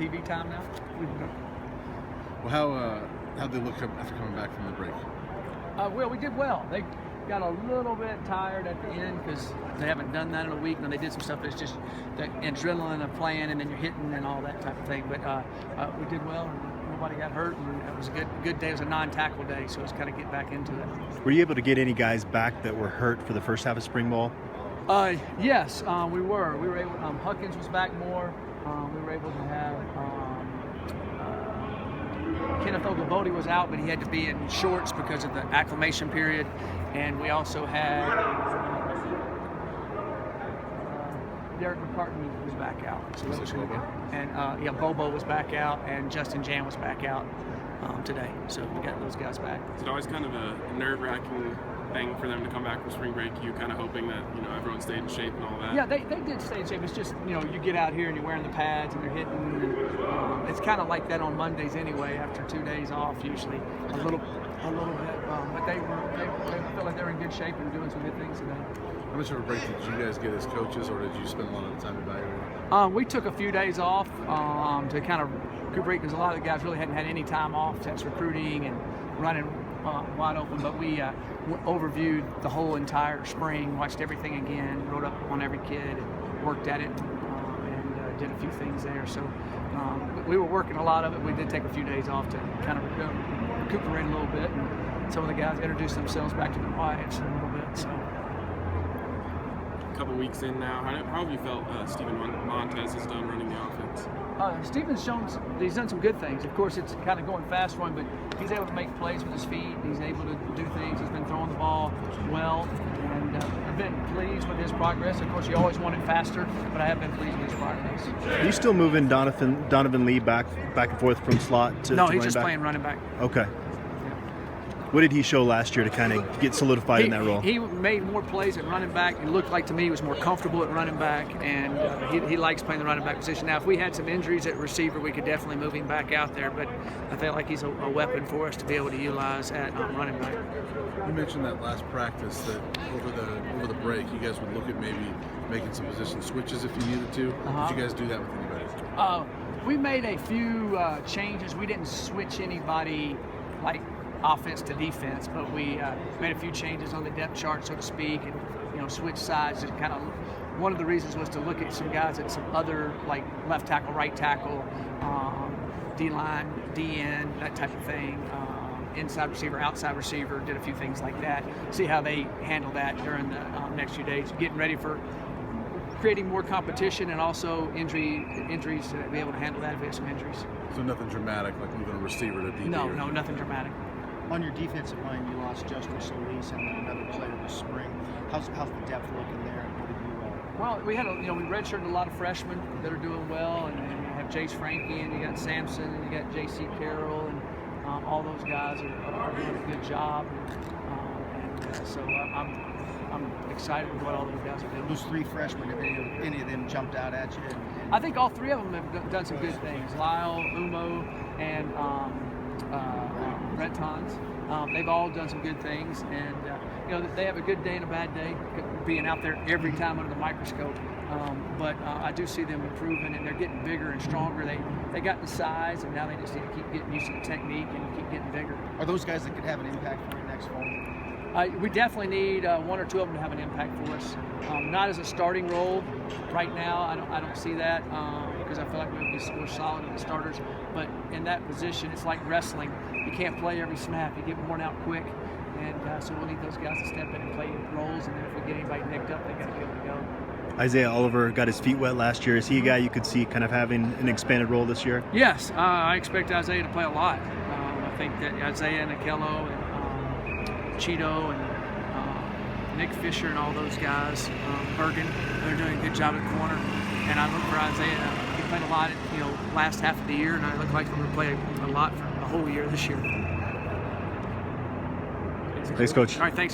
TV time now. Well, how'd they look after coming back from the break? Well, we did well. They got a little bit tired at the end because they haven't done that in a week. And they did some stuff that's just the adrenaline of playing, and then you're hitting and all that type of thing. But we did well, and nobody got hurt, and it was a good day. It was a non-tackle day, so it was kind of get back into it. Were you able to get any guys back that were hurt for the first half of spring ball? Yes, we were. We were able. Huckins was back more. We were able to have. Kenneth Oglebode was out, but he had to be in shorts because of the acclimation period. And we also had Derek McCartney was back out. So that was good. And Bobo was back out, and Justin Jan was back out today. So we got those guys back. It's always kind of a nerve-wracking thing for them to come back from spring break. You kind of hoping that everyone stayed in shape and all that. Yeah, they did stay in shape. It's just you get out here and you're wearing the pads and you're hitting. And, it's kind of like that on Mondays anyway. After 2 days off, usually a little bit. But they felt like they were in good shape and doing some good things today. How much of a break did you guys get as coaches, or did you spend a lot of time evaluating? We took a few days off to kind of recuperate because a lot of the guys really hadn't had any time off since recruiting and running wide open. But we overviewed the whole entire spring, watched everything again, wrote up on every kid, and worked at it, and did a few things there. So we were working a lot of it. We did take a few days off to kind of recuperate a little bit, and some of the guys introduced themselves back to their wives a little bit. So. A couple weeks in now, how have you felt Steven Montez has done running the offense? Steven's he's done some good things. Of course, it's kind of going fast for him, but he's able to make plays with his feet. He's able to do things. He's been throwing the ball well, and I've been pleased with his progress. Of course, you always want it faster, but I have been pleased with his progress. Are you still moving Donovan Lee back and forth from slot to No, to he's running just back? playing running back. Okay. What did he show last year to kind of get solidified in that role? He made more plays at running back. It looked like to me he was more comfortable at running back, and he likes playing the running back position. Now, if we had some injuries at receiver, we could definitely move him back out there, but I feel like he's a weapon for us to be able to utilize at running back. You mentioned that last practice that over the break, you guys would look at maybe making some position switches if you needed to. Did you guys do that with anybody? We made a few changes. We didn't switch anybody like offense to defense, but we made a few changes on the depth chart, so to speak, and switch sides. And kind of one of the reasons was to look at some guys at some other like left tackle, right tackle, D line, DN, that type of thing. Inside receiver, outside receiver. Did a few things like that. See how they handle that during the next few days. Getting ready for creating more competition and also injuries to be able to handle that if we have some injuries. So nothing dramatic like moving a receiver to DB? No, nothing dramatic. On your defensive line, you lost Justin Solis and another player this spring. How's the depth looking there? And what have you? Well, we had we redshirted a lot of freshmen that are doing well, and you have Jace Frankie, and you got Sampson, and you got J.C. Carroll, and all those guys are doing a good job. So I'm excited with what all those guys are doing. Those three freshmen, have any of them jumped out at you? I think all three of them have done some good things. Lyle, Umo, and Brett Tons. They've all done some good things, and they have a good day and a bad day, being out there every time under the microscope. But I do see them improving, and they're getting bigger and stronger. They got the size, and now they just need to keep getting used to the technique and keep getting bigger. Are those guys that could have an impact for you next fall? We definitely need one or two of them to have an impact for us. Not as a starting role right now. I don't see that because I feel like we're solid in the starters. But in that position, it's like wrestling. You can't play every snap. You get worn out quick. And so we'll need those guys to step in and play roles. And then if we get anybody nicked up, they got to be able to go. Isaiah Oliver got his feet wet last year. Is he a guy you could see kind of having an expanded role this year? Yes, I expect Isaiah to play a lot. I think that Isaiah and Akello and Cheeto and Nick Fisher and all those guys, Bergen, they're doing a good job at corner. And I look for Isaiah. He played a lot, last half of the year, and I look like we're going to play a lot for the whole year this year. Thanks, Coach. All right, thanks.